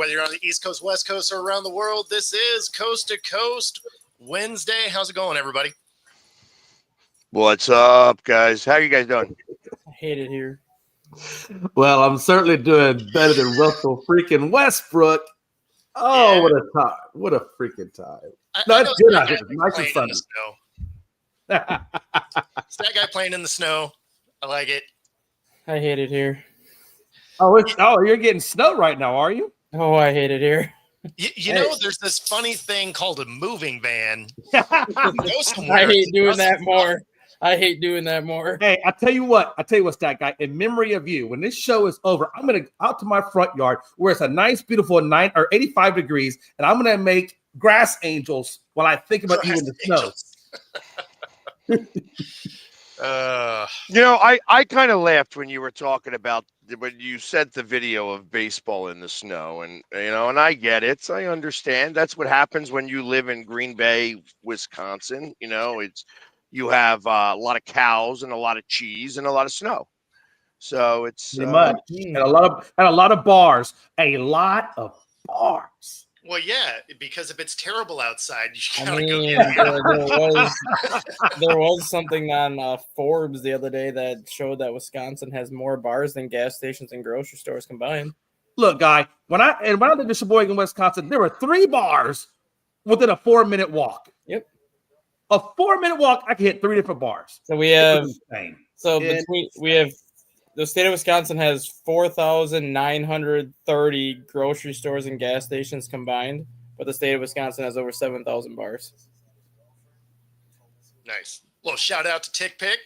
whether you're on the East Coast, West Coast, or around the world. This is Coast to Coast Wednesday. How's it going, everybody? What's up, guys? How you guys doing? I hate it here. Well, I'm certainly doing better than Russell freaking Westbrook. Oh, Yeah. what a time. What a freaking time. No, it's good out here. Nice and playing in sunny. the snow. It's that guy playing in the snow. I like it. I hate it here. You're getting snow right now, are you? Oh, I hate it here. You know, there's this funny thing called a moving van. I hate doing that more. I hate doing that more. Hey, I tell you what, Stat Guy. In memory of you, when this show is over, I'm gonna out to my front yard where it's a nice, beautiful 85 degrees, and I'm gonna make grass angels while I think about you in the snow. I kind of laughed when you were talking about when you sent the video of baseball in the snow, and and I get it. I understand. That's what happens when you live in Green Bay, Wisconsin. You have a lot of cows and a lot of cheese and a lot of snow. So it's pretty much and a lot of bars. A lot of bars. Well, yeah, because if it's terrible outside, you gotta there was something on Forbes the other day that showed that Wisconsin has more bars than gas stations and grocery stores combined. Look, guy, when I lived in Sheboygan, Wisconsin, there were 3 bars within a 4-minute walk. Yep. A 4-minute walk, I can hit 3 different bars. So we have the state of Wisconsin has 4,930 grocery stores and gas stations combined, but the state of Wisconsin has over 7,000 bars. Nice. Well, shout out to Tick Pick.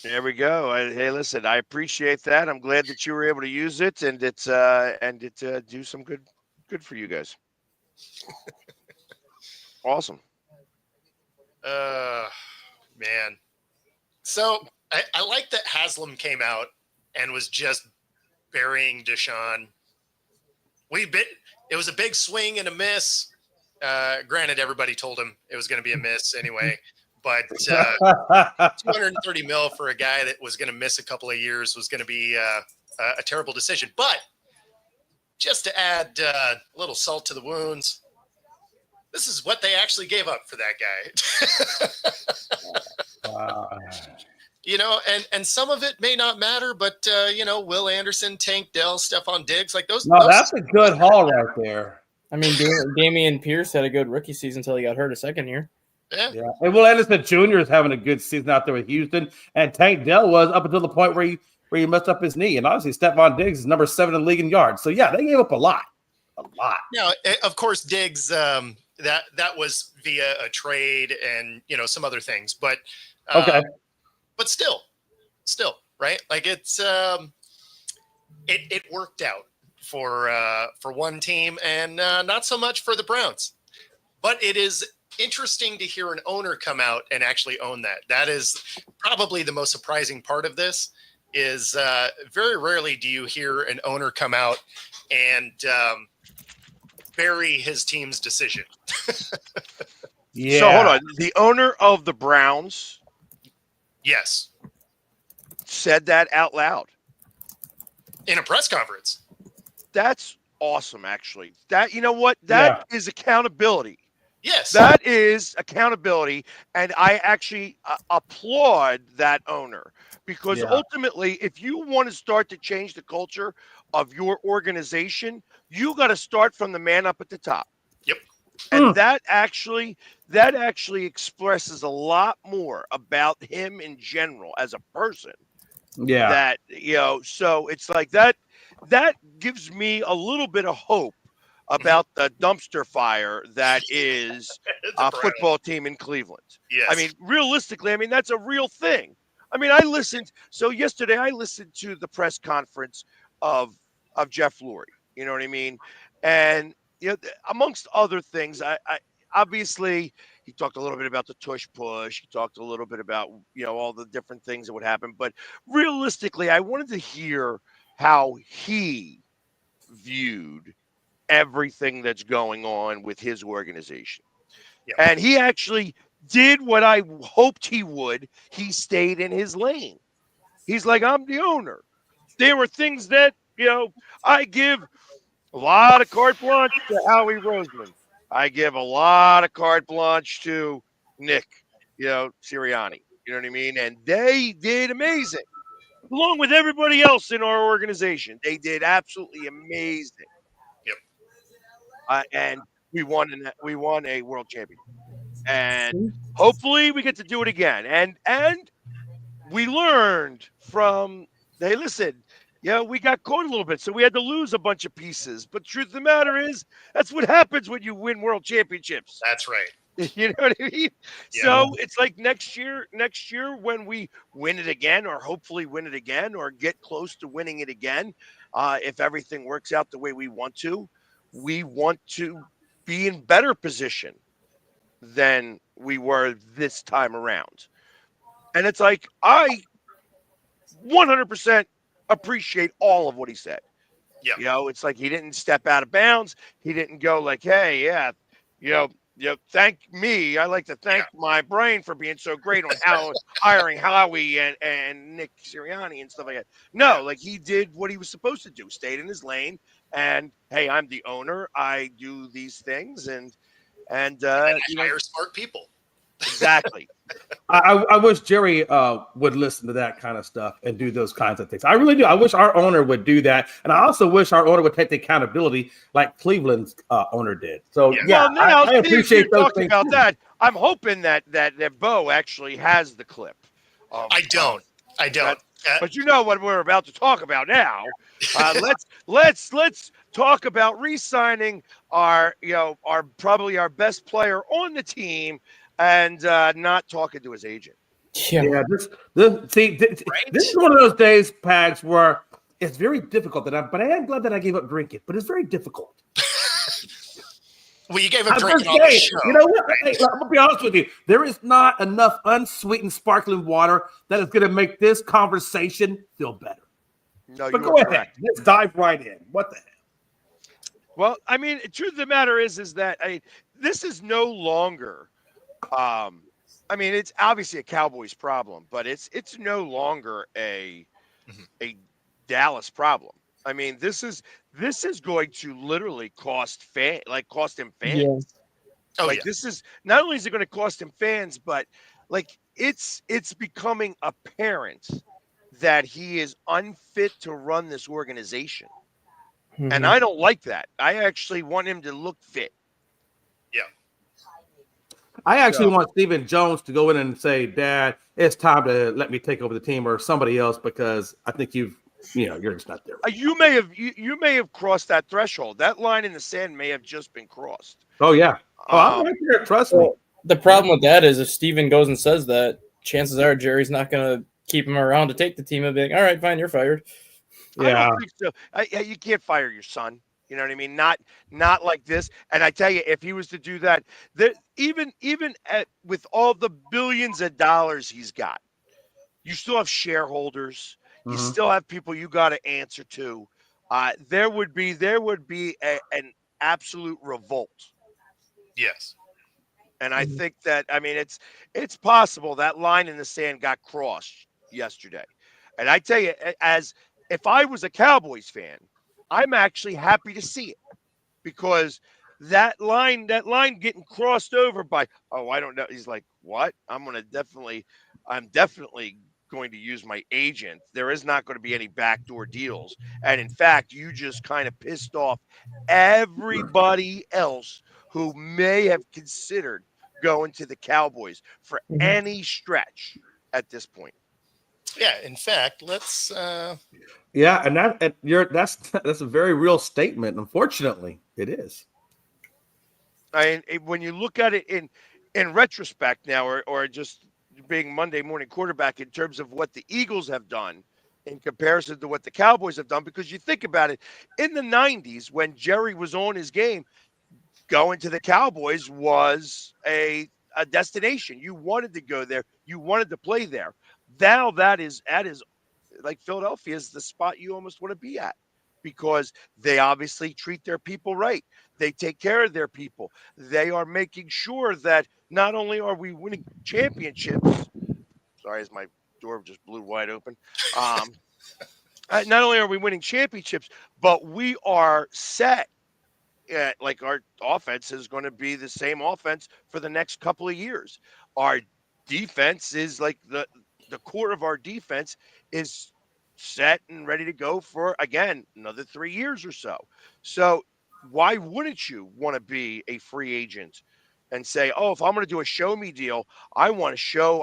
There we go. Hey, listen, I appreciate that. I'm glad that you were able to use it and it do some good for you guys. Awesome. Man. So I like that Haslam came out and was just burying Deshaun. It was a big swing and a miss. Granted, everybody told him it was going to be a miss anyway, but $230 million for a guy that was going to miss a couple of years was going to be a terrible decision. But just to add a little salt to the wounds, this is what they actually gave up for that guy. And some of it may not matter, but Will Anderson, Tank Dell, Stephon Diggs, like those. No, that's a good haul right there. I mean, Damian Pierce had a good rookie season until he got hurt a second year. Yeah. And Will Anderson Jr. is having a good season out there with Houston, and Tank Dell was up until the point where he messed up his knee, and obviously Stephon Diggs is number 7 in the league in yards. So yeah, they gave up a lot. Now, of course, Diggs that was via a trade and some other things, but okay. But still, right? Like it's it worked out for one team and not so much for the Browns. But it is interesting to hear an owner come out and actually own that. That is probably the most surprising part of this. Is very rarely do you hear an owner come out and bury his team's decision. Yeah. So hold on, the owner of the Browns. Yes. Said that out loud. In a press conference. That's awesome, actually. That, That is accountability. Yes. That is accountability. And I actually applaud that owner because ultimately, if you want to start to change the culture of your organization, you got to start from the man up at the top. Yep. And that actually expresses a lot more about him in general as a person. Yeah. That, so it's like that gives me a little bit of hope about the dumpster fire that is a football team in Cleveland. Yes. I mean, realistically, that's a real thing. Yesterday I listened to the press conference of Jeff Lurie. You know what I mean? And amongst other things, I obviously he talked a little bit about the tush push. He talked a little bit about all the different things that would happen. But realistically, I wanted to hear how he viewed everything that's going on with his organization. Yep. And he actually did what I hoped he would. He stayed in his lane. He's like, I'm the owner. There were things that I give A lot of carte blanche to Howie Roseman. I give a lot of carte blanche to Nick, Sirianni. You know what I mean? And they did amazing, along with everybody else in our organization. They did absolutely amazing. Yep. And we won a world championship. And hopefully we get to do it again. And we learned from, hey, listen, we got caught a little bit, so we had to lose a bunch of pieces. But truth of the matter is, that's what happens when you win world championships. That's right. You know what I mean? Yeah. So it's like next year when we win it again, or hopefully win it again, or get close to winning it again, if everything works out the way we want to be in better position than we were this time around. And it's like, I 100% appreciate all of what he said. Yeah. It's like he didn't step out of bounds. He didn't go like, hey, thank me. I like to thank my brain for being so great on hiring Howie and Nick Sirianni and stuff like that. No, like he did what he was supposed to do, stayed in his lane. And hey, I'm the owner. I do these things and hire smart people. Exactly. I wish Jerry would listen to that kind of stuff and do those kinds of things. I really do. I wish our owner would do that, and I also wish our owner would take the accountability like Cleveland's owner did. So I appreciate those things about too. that. I'm hoping that Bo actually has the clip. I don't. But you know what we're about to talk about now. Let's talk about re-signing our probably our best player on the team. And not talking to his agent. Yeah. This is one of those days, Pags, where it's very difficult. But I am glad that I gave up drinking. But it's very difficult. Well, you gave up drinking on the show. You know what? Hey, I'm gonna be honest with you. There is not enough unsweetened sparkling water that is going to make this conversation feel better. No, but go ahead. Let's dive right in. What the hell? Well, I mean, the truth of the matter is that this is no longer. It's obviously a Cowboys problem, but it's no longer a Dallas problem. I mean, this is going to literally cost him fans. Yeah. This is not only is it going to cost him fans, but like it's becoming apparent that he is unfit to run this organization. Mm-hmm. And I don't like that. I actually want him to look fit. Yeah. I actually want Stephen Jones to go in and say, Dad, it's time to let me take over the team, or somebody else, because I think you're just not there. You may have crossed that threshold. That line in the sand may have just been crossed. Oh, yeah. I'm right there. Trust me. The problem with that is if Steven goes and says that, chances are Jerry's not going to keep him around to take the team and be like, all right, fine, you're fired. Yeah. I don't think so. You can't fire your son. You know what I mean? Not like this. And I tell you, if he was to do that, even with all the billions of dollars he's got, you still have shareholders. You still have people you got to answer to. There would be an absolute revolt. Yes. And I think that, it's possible that line in the sand got crossed yesterday. And I tell you, if I was a Cowboys fan, I'm actually happy to see it, because that line getting crossed over by, I don't know. He's like, what? I'm definitely going to use my agent. There is not going to be any backdoor deals. And in fact, you just kind of pissed off everybody else who may have considered going to the Cowboys for any stretch at this point. Yeah, in fact, let's. Yeah, and that's a very real statement. Unfortunately, it is. When you look at it in retrospect now, or just being Monday morning quarterback in terms of what the Eagles have done in comparison to what the Cowboys have done, because you think about it, in the 90s when Jerry was on his game, going to the Cowboys was a destination. You wanted to go there. You wanted to play there. Now that is like Philadelphia is the spot you almost want to be at, because they obviously treat their people right. They take care of their people. They are making sure that not only are we winning championships, sorry, as my door just blew wide open, Not only are we winning championships, but we are set. Like our offense is going to be the same offense for the next couple of years. Our defense is like the core of our defense is set and ready to go for again another 3 years or so. So why wouldn't you want to be a free agent and say, "Oh, if I'm going to do a show me deal, I want to show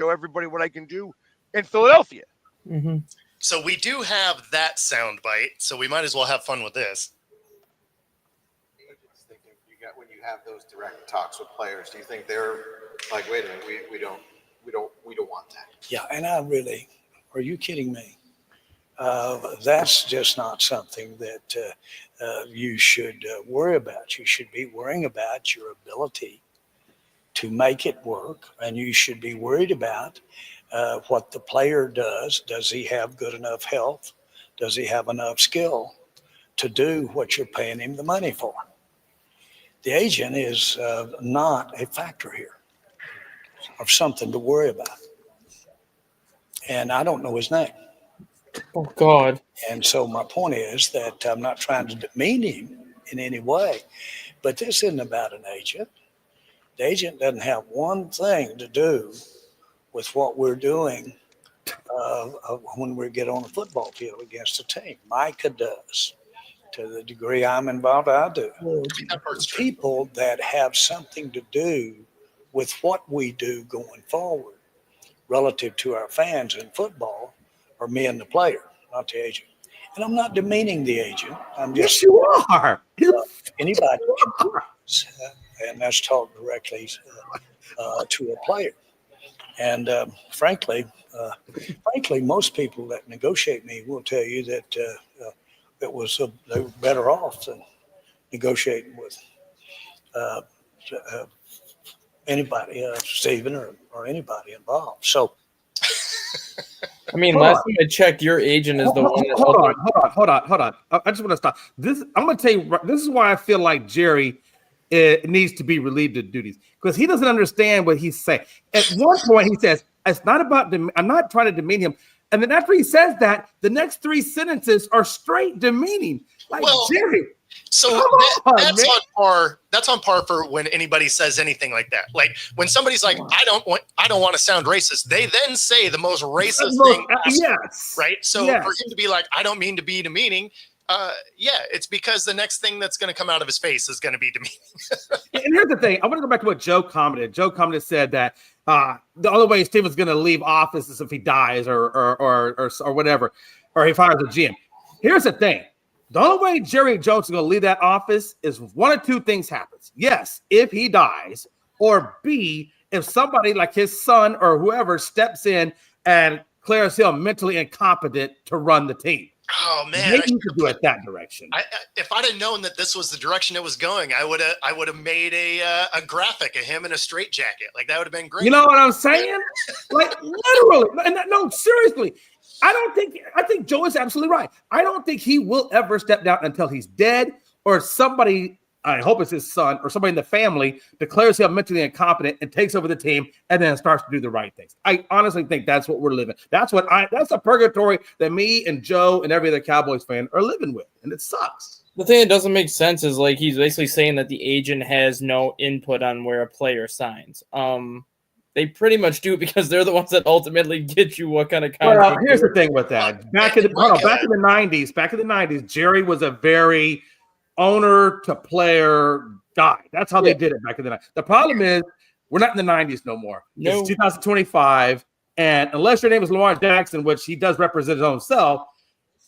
everybody what I can do in Philadelphia." Mm-hmm. So we do have that sound bite, so we might as well have fun with this. Agents thinking when you have those direct talks with players, do you think they're like, wait a minute, we don't want that? Yeah, and are you kidding me? That's just not something that you should worry about. You should be worrying about your ability to make it work, and you should be worried about what the player does. Does he have good enough health? Does he have enough skill to do what you're paying him the money for? The agent is not a factor here or something to worry about. And I don't know his name. Oh God. And so my point is that I'm not trying to demean him in any way, but this isn't about an agent. The agent doesn't have one thing to do with what we're doing when we get on the football field against a team. Micah does. To the degree I'm involved, I do. That part's true. People that have something to do with what we do going forward relative to our fans in football are me and the player, not the agent. And I'm not demeaning the agent. I'm just Yes, you are. anybody can do this, and that's talk directly to a player. And frankly, most people that negotiate me will tell you that they were better off than negotiating with anybody, Stephen or anybody involved. So, I mean, Hold last on. time I checked, your agent is the one. Hold on. I just want to stop. I'm going to tell you. This is why I feel like Jerry needs to be relieved of duties, because he doesn't understand what he's saying. At one point, he says, "It's not about. I'm not trying to demean him." And then after he says that, the next three sentences are straight demeaning. Like, Well, Jerry. So Come on, that's man. on par. That's on par for when anybody says anything like that. Like when somebody's like, I don't want to sound racist. They then say the most racist thing possible, Yes. right? So Yes. for him to be like, I don't mean to be demeaning. Yeah, it's because the next thing that's going to come out of his face is going to be demeaning. And here's the thing. I want to go back to what Joe commented. Joe commented said that the only way Steven's going to leave office is if he dies or whatever, or he fires a GM. Here's the thing. The only way Jerry Jones is going to leave that office is one of two things happens. Yes, if he dies, or B, if somebody like his son or whoever steps in and declares him mentally incompetent to run the team. Oh man, Maybe you could do it that direction. if I'd have known that this was the direction it was going, I would have made a graphic of him in a straitjacket. Like that would have been great. You know what I'm saying? Like literally. No, seriously. I think Joe is absolutely right. I don't think he will ever step down until he's dead or somebody, I hope it's his son or somebody in the family, declares him mentally incompetent and takes over the team and then starts to do the right things. I honestly think that's what we're living. That's a purgatory that me and Joe and every other Cowboys fan are living with. And it sucks. The thing that doesn't make sense is like he's basically saying that the agent has no input on where a player signs. They pretty much do because they're the ones that ultimately get you what kind of contract. Well, here's the thing with that. Back in the 90s, Jerry was a very owner to player guy. That's how they did it back in the 90s. The problem is we're not in the 90s no more. No. It's 2025, and unless your name is Lamar Jackson, which he does represent his own self,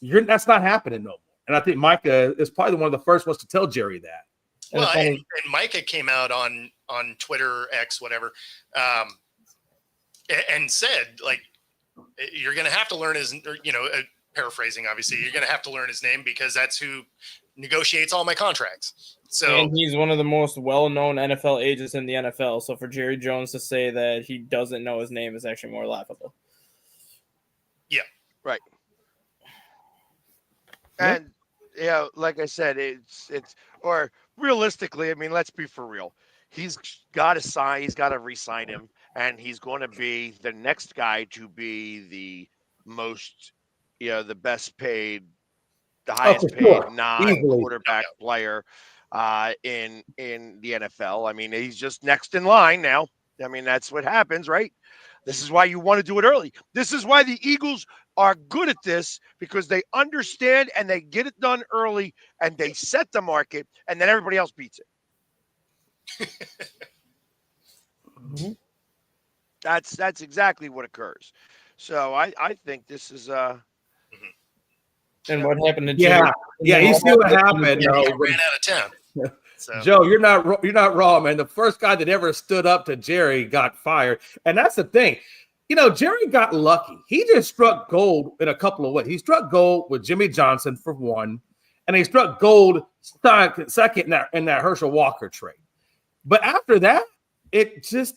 that's not happening no more. And I think Micah is probably one of the first ones to tell Jerry that. Well, and Micah came out on Twitter, X, whatever, and said, like, you're going to have to learn his, paraphrasing, obviously, you're going to have to learn his name because that's who negotiates all my contracts. So, and he's one of the most well-known NFL agents in the NFL. So for Jerry Jones to say that he doesn't know his name is actually more laughable. yeah. right. And like I said, it's or realistically, I mean, let's be for real. He's got to re-sign him, and he's going to be the next guy to be the most the best paid, the Oh, highest for paid sure. non-quarterback player in the NFL. I mean, he's just next in line now. I mean, that's what happens, right? This is why you want to do it early. This is why the Eagles are good at this, because they understand and they get it done early and they set the market, and then everybody else beats it. Mhm. That's exactly what occurs. So I think this is And what happened to Yeah, Jimmy? yeah. You see what happened, Yeah, he though. ran out of town. So Joe, you're not wrong, man. The first guy that ever stood up to Jerry got fired, and that's the thing. Jerry got lucky. He just struck gold in a couple of ways. He struck gold with Jimmy Johnson for one, and he struck gold second in that Herschel Walker trade. But after that, it just.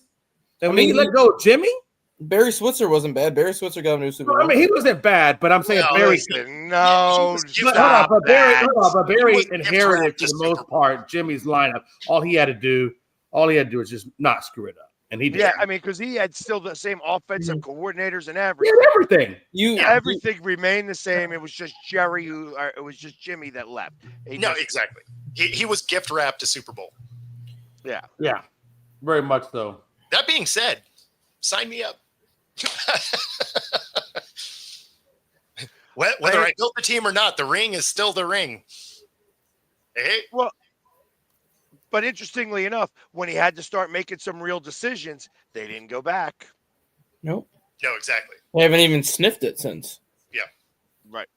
And when he let go of Jimmy, Barry Switzer wasn't bad. Barry Switzer got a new Super Bowl. I mean, he wasn't bad, but I'm saying No, Barry. listen, no, Hold on, but Barry He was inherited for just the most part Jimmy's lineup. All he had to do is just not screw it up, and he did. Yeah, I mean, because he had still the same offensive coordinators and He everything. had everything. Everything remained the same. It was just it was just Jimmy that left. no, exactly. He was gift wrapped to Super Bowl. Yeah, very much so. That being said, sign me up. Whether I built the team or not, the ring is still the ring. Hey, Well, but interestingly enough, when he had to start making some real decisions, they didn't go back. Nope. no, exactly. They haven't even sniffed it since. Right.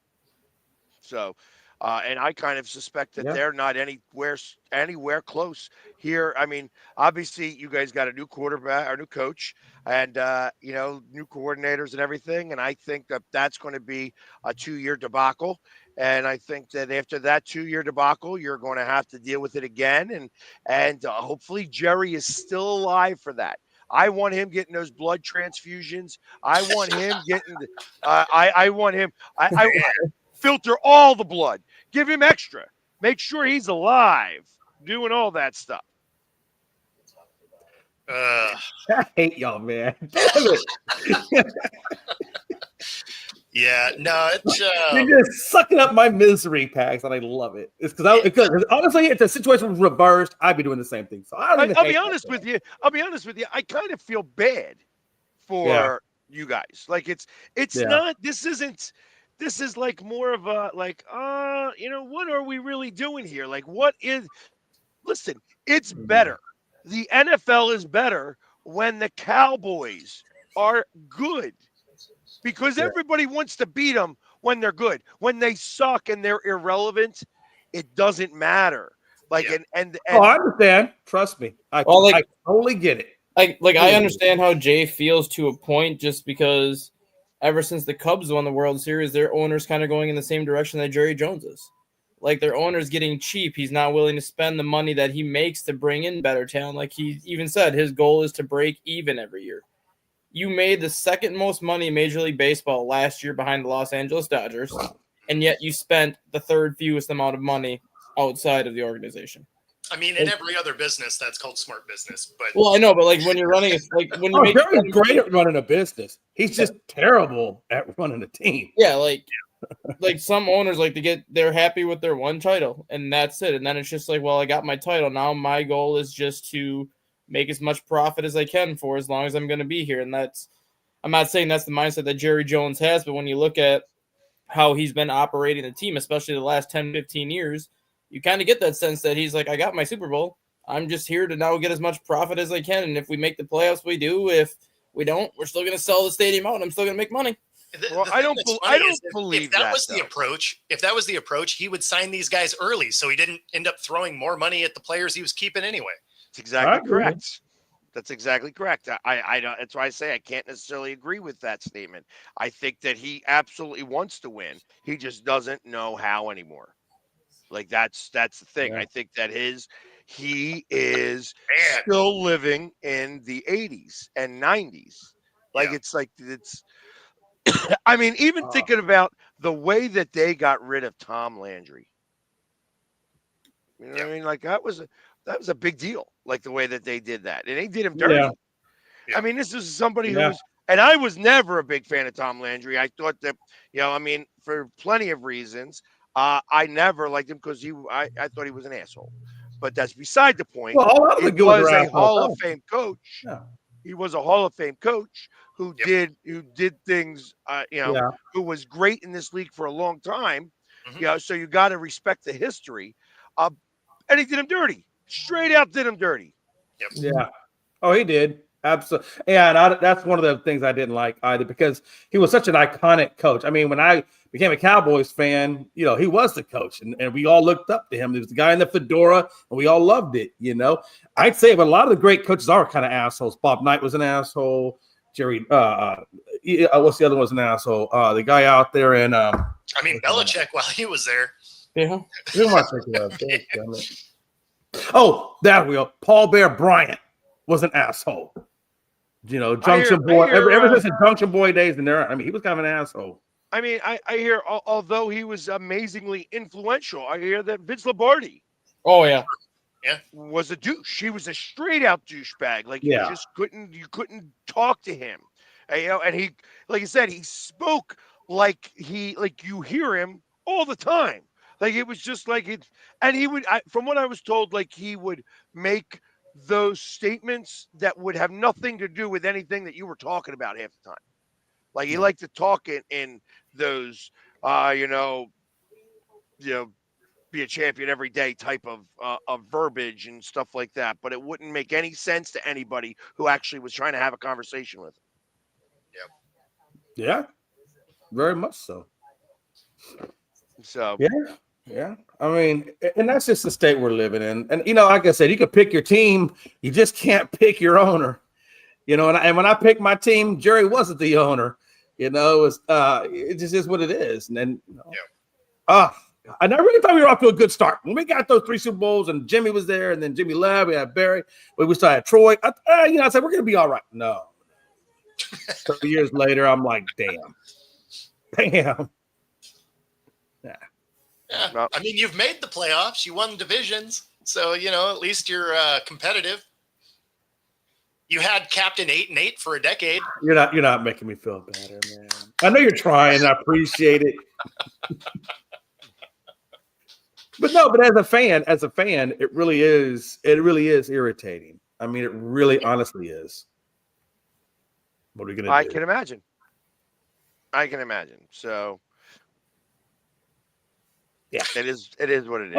So, and I kind of suspect that Yeah. they're not anywhere close here. I mean, obviously, you guys got a new quarterback or new coach, and new coordinators and everything. And I think that that's going to be a 2-year debacle. And I think that after that 2-year debacle, you're going to have to deal with it again. And hopefully, Jerry is still alive for that. I want him getting those blood transfusions. I want him getting. I want him. I filter all the blood. Give him extra. Make sure he's alive. Doing all that stuff. I hate y'all, man. Damn it. Yeah, no, it's You're just sucking up my misery packs, and I love it. It's because honestly, if the situation was reversed, I'd be doing the same thing. So I'll be honest with you. I kind of feel bad for you guys. Like it's not. This is like more of a what are we really doing here? Like what is? Listen, it's better. The NFL is better when the Cowboys are good. Because everybody wants to beat them when they're good. When they suck and they're irrelevant, it doesn't matter. Like and I understand. Trust me, I totally get it. I understand how Jay feels to a point, just because ever since the Cubs won the World Series, their owner's kind of going in the same direction that Jerry Jones is. Like their owner's getting cheap. He's not willing to spend the money that he makes to bring in better talent. Like he even said, his goal is to break even every year. You made the second most money in Major League Baseball last year behind the Los Angeles Dodgers, and yet you spent the third fewest amount of money outside of the organization. I mean, in every other business, that's called smart business. But Well, I know, but like when you're running, when you make Jerry's great at running a business. He's just terrible at running a team. Yeah, like some owners they're happy with their one title, and that's it. And then it's just like, well, I got my title. Now my goal is just to make as much profit as I can for as long as I'm going to be here. And I'm not saying that's the mindset that Jerry Jones has, but when you look at how he's been operating the team, especially the last 10, 15 years, you kind of get that sense that he's like, I got my Super Bowl. I'm just here to now get as much profit as I can. And if we make the playoffs, we do. If we don't, we're still going to sell the stadium out and I'm still going to make money. I don't believe if that was the approach. If that was the approach, he would sign these guys early, so he didn't end up throwing more money at the players he was keeping anyway. That's exactly correct. That's exactly correct. I don't. That's why I say I can't necessarily agree with that statement. I think that he absolutely wants to win. He just doesn't know how anymore. Like that's the thing. I think that he is still living in the 80s and 90s. Like it's like it's. I mean, even thinking about the way that they got rid of Tom Landry. You know what I mean? Like that was a big deal. Like the way that they did that, and they did him dirty. I mean, this is somebody who was And I was never a big fan of Tom Landry. I thought that, I mean, for plenty of reasons, I never liked him because I thought he was an asshole. But that's beside the point. Well, a lot of He the good was were a assholes. Hall of Fame coach. Yeah. He was a Hall of Fame coach who Yep. did things, Yeah. who was great in this league for a long time. Mhm. So you got to respect the history. And he did him dirty. Straight out did him dirty. Yeah. Oh, he did. Absolutely. Yeah, and that's one of the things I didn't like either because he was such an iconic coach. I mean, when I became a Cowboys fan, he was the coach, and we all looked up to him. He was the guy in the fedora, and we all loved it. I'd say, but a lot of the great coaches are kind of assholes. Bob Knight was an asshole. Jerry, what's the other one was an asshole? The guy out there in, I mean, Belichick while he was there. Yeah. who am I thinking of? Damn it. Oh, that wheel. Paul Bear Bryant was an asshole. Junction Boy. Ever since the Junction Boy days in there, I mean, he was kind of an asshole. I mean, I hear, although he was amazingly influential, I hear that Vince Lombardi Oh yeah. was a douche. He was a straight out douchebag. Like Yeah. you couldn't talk to him. And he, like I said, he spoke like you hear him all the time. Like it was just like it, and he would, from what I was told, like he would make those statements that would have nothing to do with anything that you were talking about half the time. Like he liked to talk in those, be a champion every day type of verbiage and stuff like that. But it wouldn't make any sense to anybody who actually was trying to have a conversation with him. Yeah, very much so. So Yeah. I mean, and that's just the state we're living in. And, like I said, you could pick your team. You just can't pick your owner. And when I picked my team, Jerry wasn't the owner. It just is what it is. And then, and I really thought we were off to a good start. When we got those 3 Super Bowls and Jimmy was there and then Jimmy left, we had Barry, we still had Troy. I said, we're going to be all right. No. 30 years later, I'm like, damn. Yeah. Well- I mean, you've made the playoffs. You won divisions. So, at least you're competitive. You had Captain 8-8 for a decade. You're not making me feel better, man. I know you're trying. And I appreciate it. But as a fan, it really is irritating. I mean, it really honestly is. What are we gonna do? I can imagine. So Yeah. it is what it is.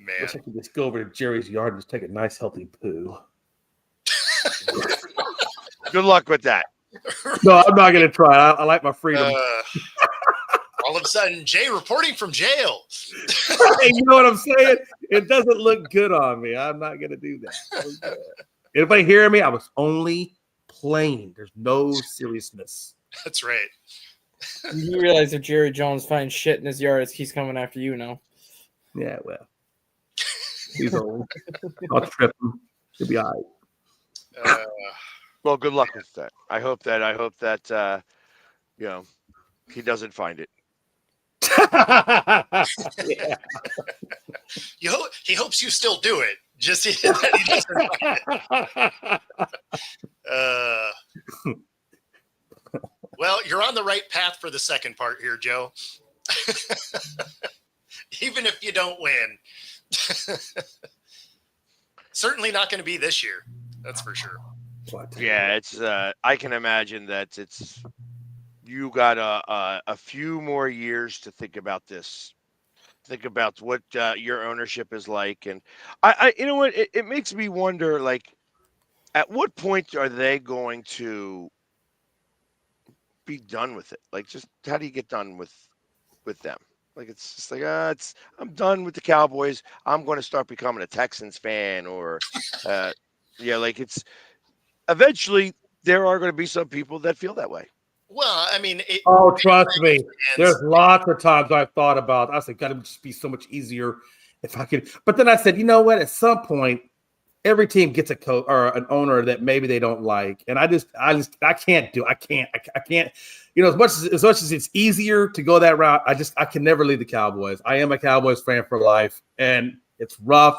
Man. Wish I could just go over to Jerry's yard and just take a nice healthy poo. Good luck with that. No, I'm not gonna try. I like my freedom. All of a sudden, Jay reporting from jail. Hey, you know what I'm saying? It doesn't look good on me. I'm not gonna do that. Anybody hearing me? I was only playing. There's no seriousness. That's right. You realize if Jerry Jones finds shit in his yard, he's coming after you now. Yeah, well, he's old. I'll trip him. He'll be all right. Well, good luck with that. I hope that he doesn't find it. Yeah. He hopes you still do it. Just that he doesn't find it. Well, you're on the right path for the second part here, Joe. Even if you don't win. Certainly not going to be this year. That's for sure. Yeah, it's. I can imagine that it's. You got a few more years to think about this. Think about what your ownership is like, and I you know what? It makes me wonder. Like, at what point are they going to be done with it? Like, just how do you get done with them? Like, it's just like, I'm done with the Cowboys. I'm going to start becoming a Texans fan, or like it's. Eventually, there are going to be some people that feel that way. Well, I mean, Trust me. There's lots of times I've thought about. I said, "God, it would just be so much easier if I could." But then I said, you know what? At some point, every team gets a coach or an owner that maybe they don't like, and I can't do. I can't. As much as it's easier to go that route, I can never leave the Cowboys. I am a Cowboys fan for life, and it's rough.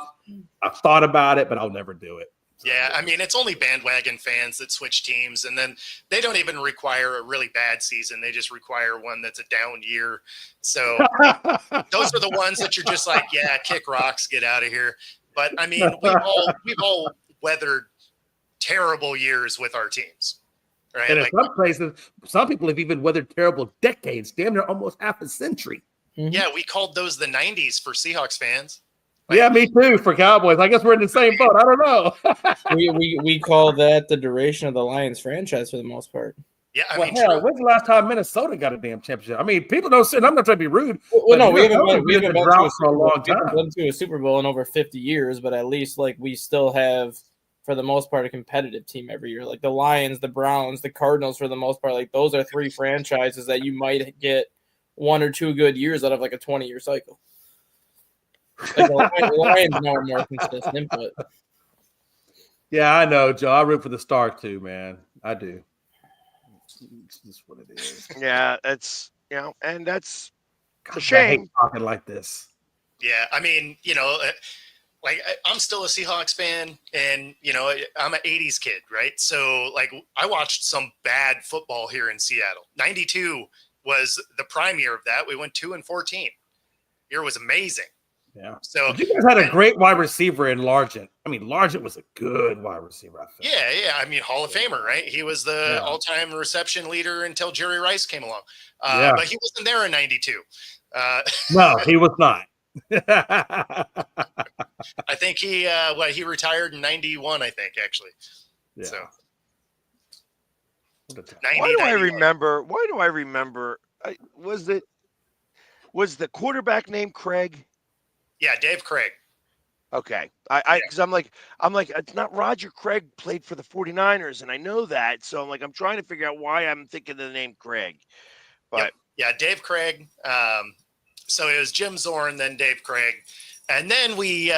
I've thought about it, but I'll never do it. Yeah, I mean, it's only bandwagon fans that switch teams, and then they don't even require a really bad season. They just require one that's a down year. So those are the ones that you're just like, yeah, kick rocks, get out of here. But I mean, we've all weathered terrible years with our teams, right? And in Like, some places, some people have even weathered terrible decades, damn near almost half a century. yeah, we called those the '90s for Seahawks fans. Yeah, me too. For Cowboys, I guess we're in the same boat. I don't know. We call that the duration of the Lions franchise for the most part. Yeah, I Well, mean, hell, true. when's the last time Minnesota got a damn championship? I mean, people don't say. And I'm not trying to be rude. Well, no, we haven't Minnesota's been been to drought a for a long we haven't time. been to a Super Bowl in over 50 years, but at least like we still have, for the most part, a competitive team every year. Like the Lions, the Browns, the Cardinals, for the most part, like those are three franchises that you might get 1 or 2 good years out of like a 20-year cycle. Like the Lions now are more consistent, but Yeah, I know, Joe. I root for the Star too, man. I do. It's just what it is. Yeah, it's and that's God, a I hate shame. talking like this. Yeah, I mean, like I'm still a Seahawks fan, and I'm an '80s kid, right? So like I watched some bad football here in Seattle. '92 was the prime year of that. We went 2-14. Year was amazing. Yeah. So But you guys had a great wide receiver in Largent. I mean, Largent was a good wide receiver. I feel. yeah. I mean, Hall of Famer, right? He was the Yeah. all-time reception leader until Jerry Rice came along. Yeah. But he wasn't there in '92. No, he was not. I think he retired in '91. I think actually. Yeah. So What a time. 90, Why do I 91. remember? Why do I remember? Was the quarterback named Craig? Yeah, Dave Craig. Okay. Because I'm like, it's not Roger Craig played for the 49ers, and I know that. So I'm trying to figure out why I'm thinking of the name Craig. But Yeah, Dave Craig. So it was Jim Zorn, then Dave Craig, and then we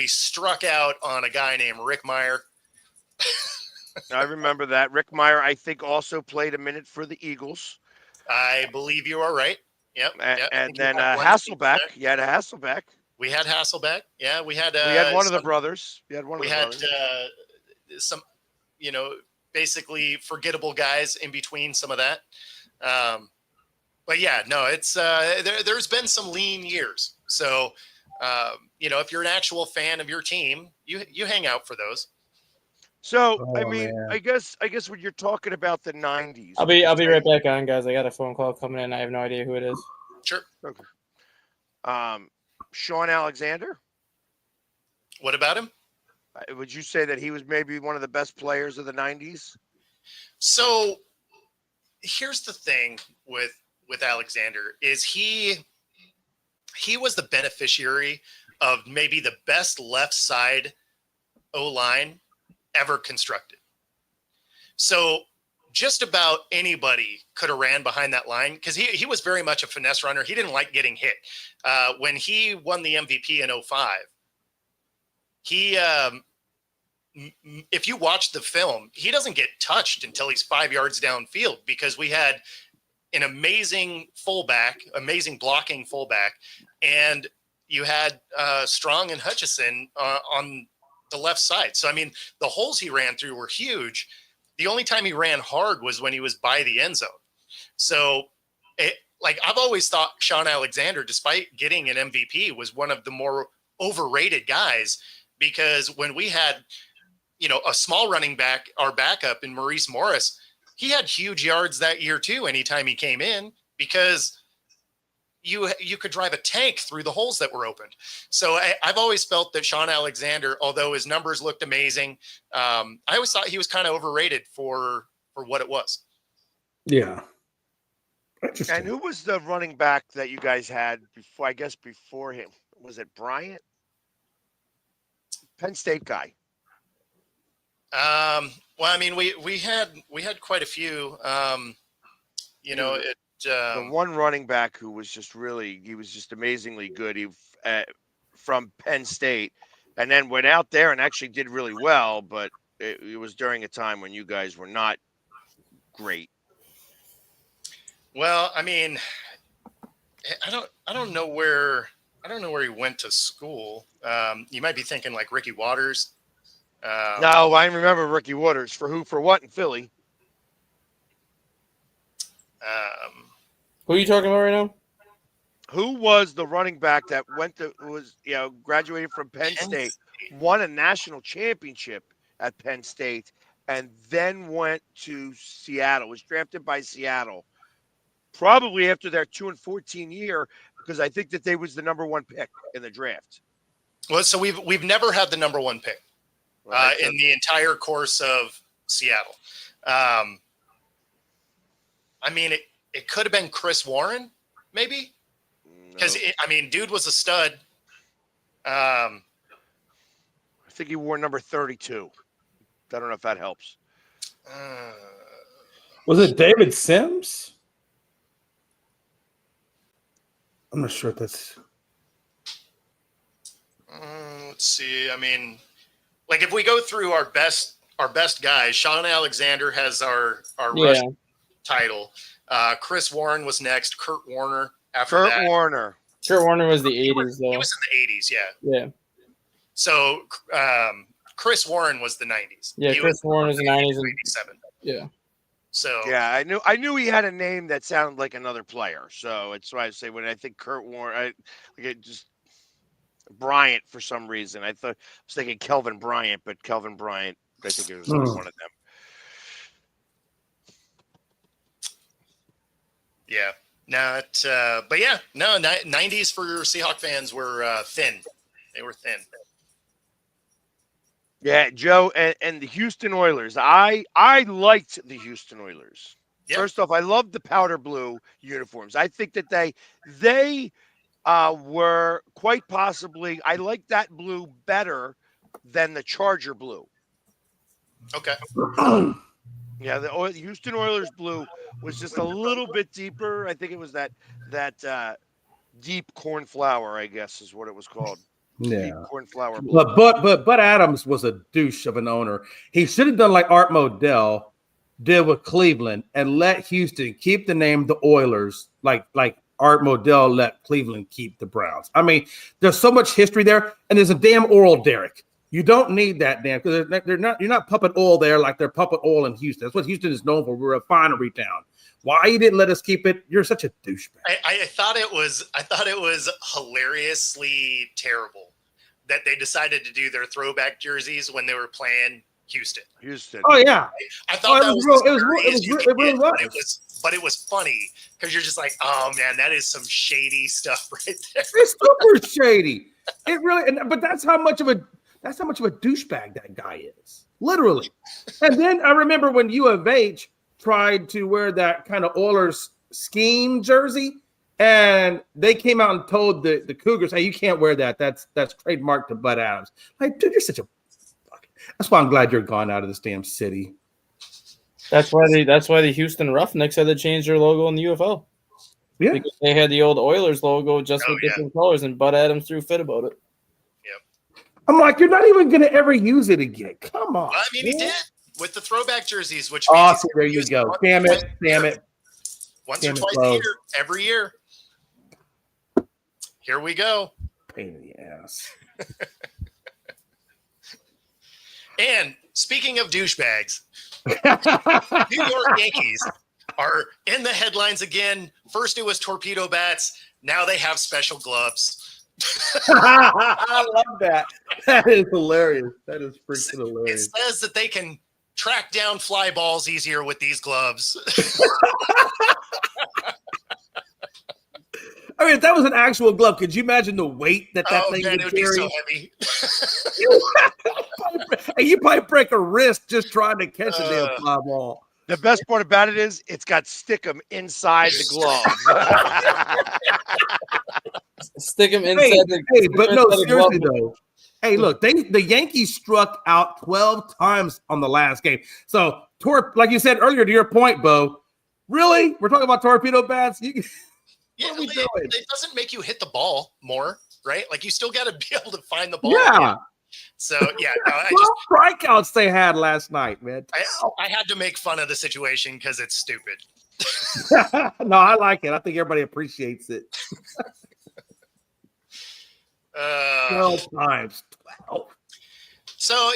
struck out on a guy named Rick Meyer. I remember that. Rick Meyer, I think, also played a minute for the Eagles. I believe you are right. Yep. I And think he then had one Hasselbeck. season You had a Hasselbeck. there. We had Hasselbeck. Yeah, we had. We had one of the some- brothers. We had one of We the had brothers. some, basically forgettable guys in between some of that. But yeah, no, it's there's been some lean years. So, if you're an actual fan of your team, you hang out for those. So Oh, I mean, man. I guess when you're talking about the '90s, I'll be right back on, guys. I got a phone call coming in. I have no idea who it is. Sure. Sean Alexander. What about him? Would you say that he was maybe one of the best players of the '90s? So here's the thing with Alexander is he was the beneficiary of maybe the best left side O-line ever constructed. So just about anybody could have ran behind that line because he was very much a finesse runner. He didn't like getting hit. When he won the MVP in 05, he if you watch the film, he doesn't get touched until he's 5 yards downfield because we had an amazing blocking fullback, and you had Strong and Hutchison on the left side. So, I mean, the holes he ran through were huge. The only time he ran hard was when he was by the end zone. So, I've always thought Sean Alexander, despite getting an MVP, was one of the more overrated guys because when we had, a small running back, our backup in Maurice Morris, he had huge yards that year too. Anytime he came in, because you could drive a tank through the holes that were opened. So I've always felt that Sean Alexander, although his numbers looked amazing, I always thought he was kind of overrated for what it was. Yeah. Interesting. And who was the running back that you guys had before? I guess before him, was it Bryant? Penn State guy. Well, I mean, we had quite a few. The one running back who was just amazingly good. He from Penn State, and then went out there and actually did really well. But it was during a time when you guys were not great. Well, I mean, I don't know where he went to school. You might be thinking like Ricky Waters. No, I remember Ricky Waters. For who? For what in Philly? Who are you talking about right now? Who was the running back that graduated from Penn State, won a national championship at Penn State, and then went to Seattle, was drafted by Seattle, probably after their 2-14 year, because I think that they was the number 1 pick in the draft. Well, so we've never had the number 1 pick in the entire course of Seattle. I mean, it could have been Chris Warren, maybe. Because, dude was a stud. I think he wore number 32. I don't know if that helps. Was it David Sims? I'm not sure if that's. Let's see. I mean, like if we go through our best guys, Sean Alexander has our rush title. Chris Warren was next. Kurt Warner after that. Kurt Warner. Kurt Warner was the 80s, though. He was in the 80s, yeah. Yeah. So Chris Warren was the 90s. Yeah, Chris Warren was the 90s. 87. Yeah. So yeah, I knew he had a name that sounded like another player. So it's why I say when I think Kurt Warren, Bryant for some reason. I was thinking Kelvin Bryant, but Kelvin Bryant, I think it was one of them. Yeah. Not, but yeah, no, 90s for Seahawk fans were thin. They were thin. Yeah, Joe, and the Houston Oilers. I liked the Houston Oilers. Yep. First off, I loved the powder blue uniforms. I think that they were quite possibly, I like that blue better than the Charger blue. Okay. Yeah, the Houston Oilers blue was just a little bit deeper. I think it was that deep cornflower, I guess, is what it was called. Yeah. Deep cornflower blue. But Adams was a douche of an owner. He should have done like Art Modell did with Cleveland and let Houston keep the name the Oilers, like Art Modell let Cleveland keep the Browns. I mean, there's so much history there, and there's a damn oil derrick. You don't need that damn because you're not pumping oil there like they're pumping oil in Houston. That's what Houston is known for. We're a refinery town. Why you didn't let us keep it? You're such a douchebag. I thought it was hilariously terrible that they decided to do their throwback jerseys when they were playing Houston. Oh yeah. I thought it really was. But it was funny because you're just like, oh man, that is some shady stuff right there. It's super shady. It really, but that's how much of a douchebag that guy is, literally. And then I remember when U of H tried to wear that kind of Oilers scheme jersey, and they came out and told the Cougars, "Hey, you can't wear that. That's trademarked to Bud Adams." Like, dude, you're such a. That's why I'm glad you're gone out of this damn city. That's why the Houston Roughnecks had to change their logo in the UFL. Yeah, because they had the old Oilers logo just with different colors, and Bud Adams threw a fit about it. I'm like, you're not even going to ever use it again. Come on. Well, I mean, he did with the throwback jerseys, which awesome. There you go. Damn it. Once or twice a year, every year. Here we go. Pain in the ass. And speaking of douchebags, New York Yankees are in the headlines again. First it was torpedo bats. Now they have special gloves. I love that. That is hilarious. That is freaking hilarious. It says that they can track down fly balls easier with these gloves. I mean, if that was an actual glove, could you imagine the weight that thing would be carry? so heavy. And you probably break a wrist just trying to catch a damn fly ball. The best part about it is it's got stickum inside the glove. Stick them inside but no, seriously though. Hey, look, the Yankees struck out 12 times on the last game. So, like you said earlier, to your point, Bo, really? We're talking about torpedo bats? It doesn't make you hit the ball more, right? Like you still got to be able to find the ball. Yeah. Again. So yeah, no, strikeouts they had last night, man. I had to make fun of the situation because it's stupid. No, I like it. I think everybody appreciates it. 12 times. 12. So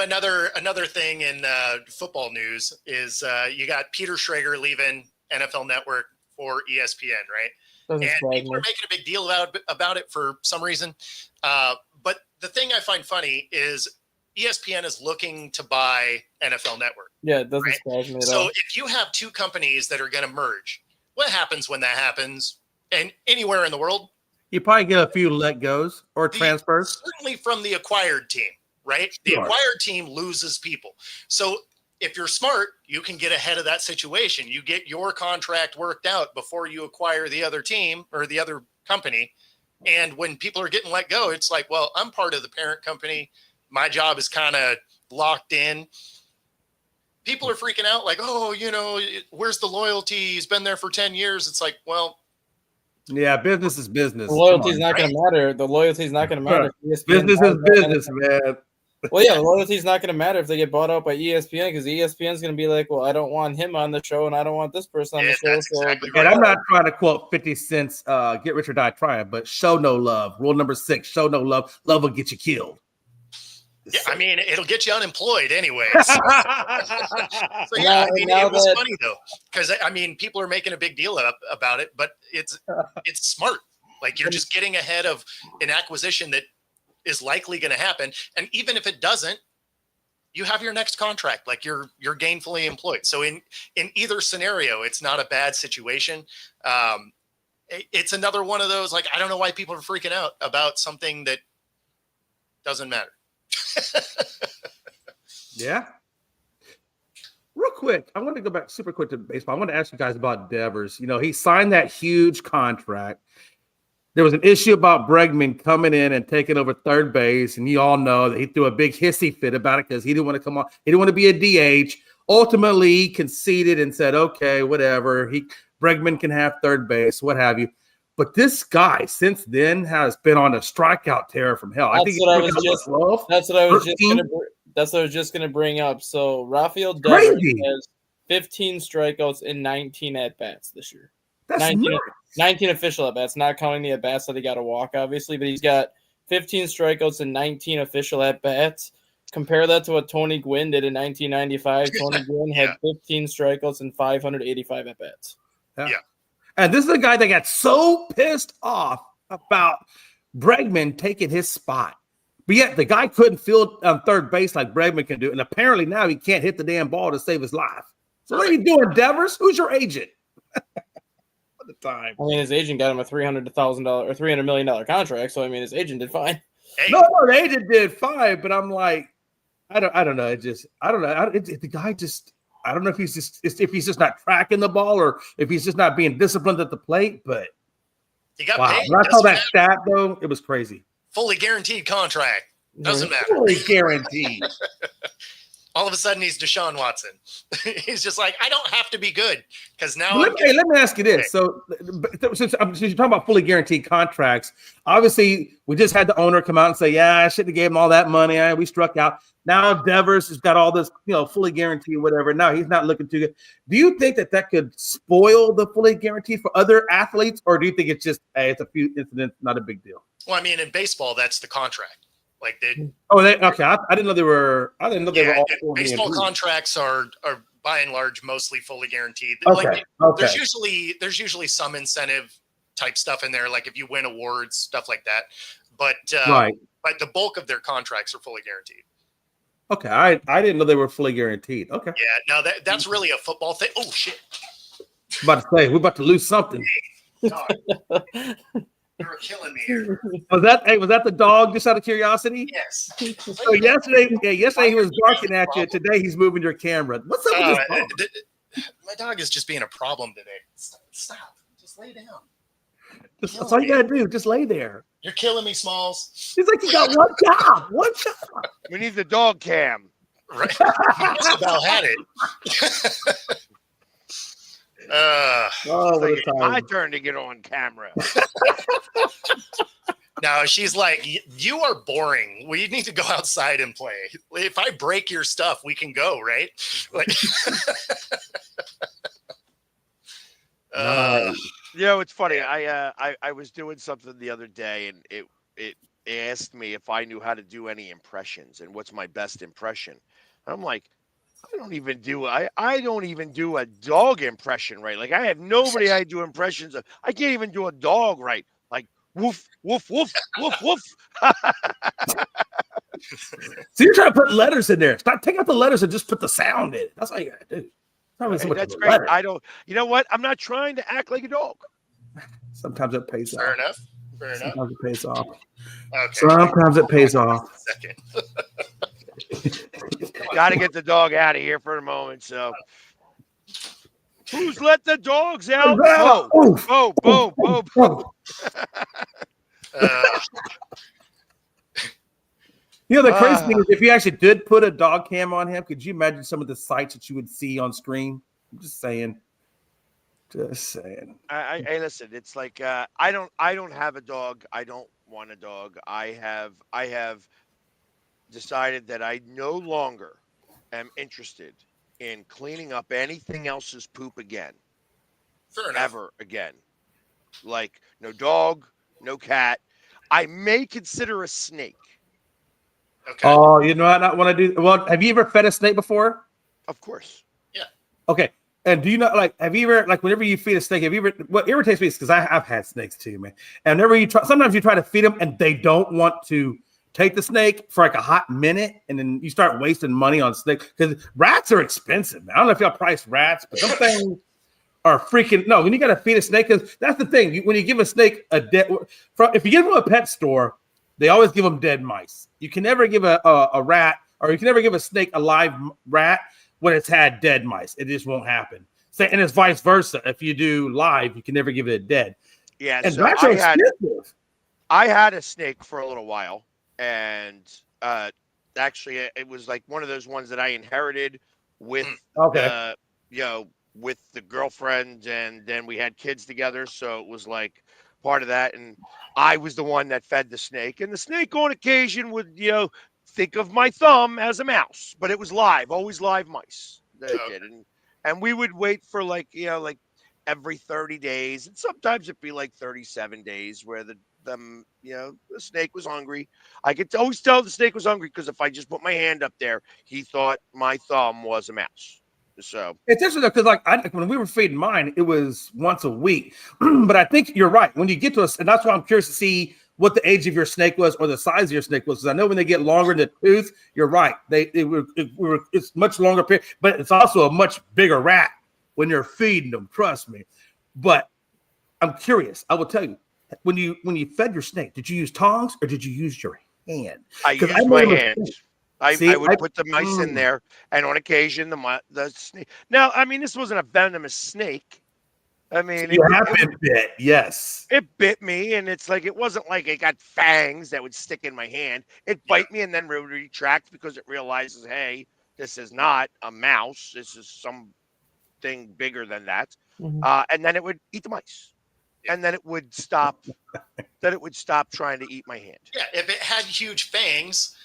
another thing in football news is you got Peter Schrager leaving NFL Network for ESPN, right? Doesn't And surprise people me. are making a big deal about it for some reason. But the thing I find funny is ESPN is looking to buy NFL Network. Yeah, it doesn't Right? surprise me at So all. if you have two companies that are going to merge, what happens when that happens? And anywhere in the world, You probably get a few let goes or transfers. certainly from the acquired team, right? The Sure. acquired team loses people. So if you're smart, you can get ahead of that situation. You get your contract worked out before you acquire the other team or the other company. And when people are getting let go, it's like, well, I'm part of the parent company. My job is kind of locked in. People are freaking out like, oh, where's the loyalty? He's been there for 10 years. It's like, well, Yeah, business is business. The Come loyalty's on. not going to matter. The loyalty's not going to matter. if ESPN Business buys is that business, man. Well, yeah, the loyalty's not going to matter if they get bought out by ESPN because ESPN's going to be like, well, I don't want him on the show and I don't want this person on yeah, the show. that's exactly And right. I'm not trying to quote 50 Cent's Get Rich or Die Trying, but show no love. Rule number 6, show no love. Love will get you killed. Yeah, I mean, it'll get you unemployed anyways. So yeah, I mean, Now it was that- funny though, because I mean, people are making a big deal about it, but it's smart. Like you're just getting ahead of an acquisition that is likely going to happen, and even if it doesn't, you have your next contract. Like you're gainfully employed. So in either scenario, it's not a bad situation. It's another one of those. Like I don't know why people are freaking out about something that doesn't matter. Yeah. Real quick, I want to go back super quick to baseball. I want to ask you guys about Devers. He signed that huge contract. There was an issue about Bregman coming in and taking over third base, and you all know that he threw a big hissy fit about it because he didn't want to come on. He didn't want to be a DH. Ultimately, he conceded and said, okay, whatever. Bregman can have third base, what have you. But this guy, since then, has been on a strikeout tear from hell. That's what I was just going to bring up. So Rafael Devers Crazy. has 15 strikeouts in 19 at bats this year. That's 19, nuts. 19 official at bats, not counting the at bats that he got a walk, obviously, but he's got 15 strikeouts and 19 official at bats. Compare that to what Tony Gwynn did in 1995. Tony Gwynn had 15 strikeouts and 585 at bats. Yeah. And this is a guy that got so pissed off about Bregman taking his spot. But yet the guy couldn't field on third base like Bregman can do. And apparently now he can't hit the damn ball to save his life. So what are you doing, Devers? Who's your agent? What the time? I mean, his agent got him a $300,000 or $300 million contract. So, I mean, his agent did fine. Hey, No, the agent did fine, but I'm like, I don't know. I don't know. The guy just, I don't know if he's just not tracking the ball or if he's just not being disciplined at the plate. But he got wow, paid. when I saw Doesn't that matter. stat though, it was crazy. Fully guaranteed contract. Doesn't matter. Fully guaranteed. All of a sudden, he's Deshaun Watson. He's just like, I don't have to be good because now. Let me ask you this. So, since you're talking about fully guaranteed contracts, obviously we just had the owner come out and say, "Yeah, I shouldn't have gave him all that money. We struck out." Now Devers has got all this, fully guaranteed, whatever. Now he's not looking too good. Do you think that could spoil the fully guaranteed for other athletes, or do you think it's just, hey, it's a few incidents, not a big deal? Well, I mean, in baseball, that's the contract. Like they, Okay. I didn't know they were. I didn't know they were all fully baseball guaranteed. contracts are by and large mostly fully guaranteed. Okay. Like, Okay. there's usually some incentive type stuff in there, like if you win awards, stuff like that. But Right. but the bulk of their contracts are fully guaranteed. Okay. I didn't know they were fully guaranteed. Okay. Yeah, no, that's really a football thing. Oh shit! About to say we're about to lose something. God, you're killing me here. Was that the dog? Just out of curiosity. Yes. So yesterday he was barking at you. Today he's moving your camera. What's up with this dog? My dog is just being a problem today. Stop. Just lay down. That's all you gotta do. Just lay there. You're killing me, Smalls. He's like, you got one job. One job. We need the dog cam. Right. You just about had it. Oh, what a It's my time. turn to get on camera. Now she's like, you are boring. We need to go outside and play. If I break your stuff, we can go, right? Like, Nice. It's funny. I was doing something the other day, and it asked me if I knew how to do any impressions and what's my best impression. I'm like, I don't even do a dog impression right. Like I have nobody I do impressions of. I can't even do a dog right. Like woof, woof, woof, woof, woof. So you're trying to put letters in there. Stop, take out the letters and just put the sound in it. That's all you gotta do. Not really so much That's of a great. letter. I don't. You know what? I'm not trying to act like a dog. Sometimes it pays Fair off. enough. Fair enough. Sometimes it pays off. Okay. Sometimes it pays off. Second. Got to get the dog out of here for a moment. So, who's let the dogs out? Bo, Oof. Bo, Bo, Bo, Bo. You know, the crazy thing is, if you actually did put a dog cam on him, could you imagine some of the sights that you would see on screen? I'm just saying. Just saying. I listen. It's like I don't have a dog. I don't want a dog. I have decided that I no longer am interested in cleaning up anything else's poop again, Fair enough. ever again. Like no dog, no cat. I may consider a snake. Okay. Oh, you know what I want to do? Well, have you ever fed a snake before? Of course. Okay. And do you know, like, have you ever, like, whenever you feed a snake, have you ever, what irritates me is because I've had snakes too, man. And whenever you try, sometimes you try to feed them and they don't want to take the snake for like a hot minute. And then you start wasting money on snakes because rats are expensive, man. I don't know if y'all price rats, but some things are freaking, no, when you got to feed a snake, because that's the thing. When you give a snake a dead, if you give them a pet store, they always give them dead mice. You can never give a rat, or you can never give a snake a live rat when it's had dead mice. It just won't happen. So, and it's vice versa. If you do live, you can never give it a dead. Yeah. And So rats are I had expensive. I had a snake for a little while, and actually, it was like one of those ones that I inherited with, Okay. with the girlfriend, and then we had kids together, so it was like part of that. And I was the one that fed the snake, and the snake on occasion would, think of my thumb as a mouse, but it was live, always live mice that it did, and we would wait for like every 30 days, and sometimes it'd be like 37 days where the snake was hungry. I could always tell the snake was hungry because if I just put my hand up there, he thought my thumb was a mouse. So It's interesting because when we were feeding mine, it was once a week. But I think you're right. When you get to us, and that's why I'm curious to see what the age of your snake was or the size of your snake was. Because I know when they get longer in the tooth, you're right. It's much longer period, but it's also a much bigger rat when you're feeding them. Trust me. But I'm curious. I will tell you, when you fed your snake, did you use tongs or did you use your hand? I used my hands. I would put the mice in there, and on occasion the snake. Now, I mean, this wasn't a venomous snake. I mean, You have been bit, yes. it bit me, and it's like it wasn't like it got fangs that would stick in my hand. It bite me and then would retract because it realizes, hey, this is not a mouse. This is something bigger than that. And then it would eat the mice, and then it would stop. Trying to eat my hand. Yeah, if it had huge fangs,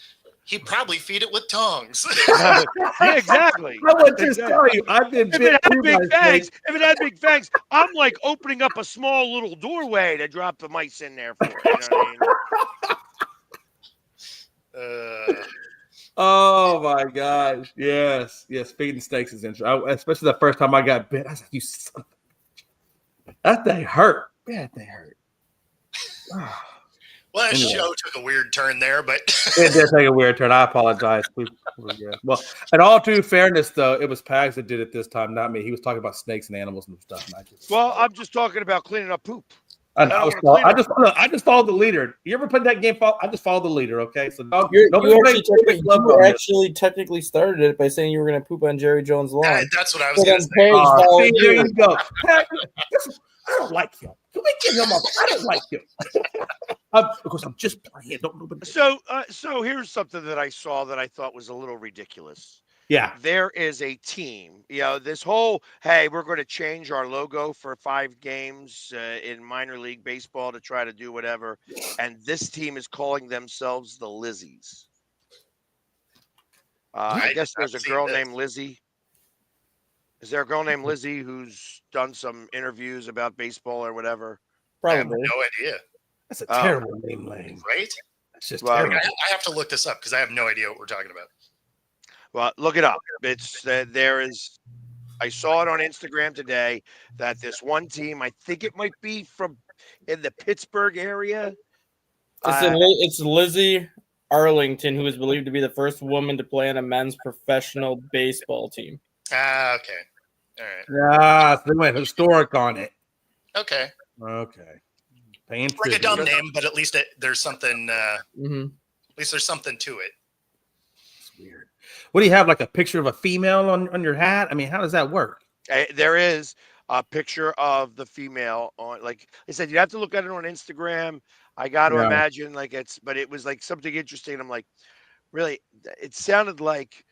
he'd probably feed it with tongs. Yeah, exactly. I would just tell you, I've been If bit it had too by big fangs, I'm like opening up a small little doorway to drop the mice in there for it. You know what I mean? Oh my gosh. Yes. Yes. Feeding snakes is interesting. Especially the first time I got bit. I was like, you son of a bitch. That thing hurt. Yeah, that thing hurt. Well, that Anyway. show took a weird turn there, but It did take a weird turn. I apologize. Well, in all true fairness, though, it was Pags that did it this time, not me. He was talking about snakes and animals and stuff. And Well, I'm just talking about cleaning up poop. I just followed the leader. You ever played that game? I just followed the leader. Okay, so You actually technically started it by saying you were going to poop on Jerry Jones' lawn. that's what I was So going then to say. Paige followed see, there you. you go. Pat, I don't like him. Can we get him up? I don't like him. Of course, I'm just playing. Don't nobody. So here's something that I saw that I thought was a little ridiculous. Yeah. There is a team, this whole, hey, we're going to change our logo for 5 games in minor league baseball to try to do whatever. And this team is calling themselves the Lizzies. I guess there's a girl named Lizzie. Is there a girl named Lizzie who's done some interviews about baseball or whatever? I have Probably. no idea. That's a terrible name, Lane. Right? It's just Well, terrible. I have to look this up because I have no idea what we're talking about. Well, look it up. It's there is. I saw it on Instagram today that this one team, I think it might be from in the Pittsburgh area. It's Lizzie Arlington, who is believed to be the first woman to play on a men's professional baseball team. Ah, okay. All right. Ah, they went historic on it. Okay. Okay. Paying Like a tribute. dumb name, but at least there's something. At Mm-hmm. least there's something to it. It's weird. What do you have? Like a picture of a female on your hat? I mean, how does that work? There is a picture of the female on, like I said, you have to look at it on Instagram. I got to Yeah. imagine but it was like something interesting. I'm like, really, it sounded like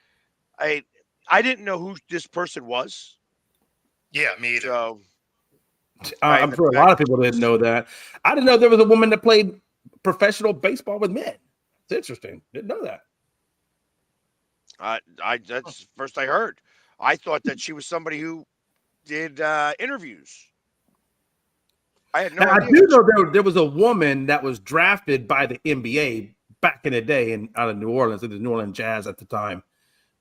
I didn't know who this person was. Yeah, me either. So I'm sure a lot of people didn't know that. I didn't know there was a woman that played professional baseball with men. It's interesting. Didn't know that. that's first I heard. I thought that she was somebody who did interviews. I had no Now, I idea. do know there was a woman that was drafted by the NBA back in the day out of New Orleans, in the New Orleans Jazz at the time,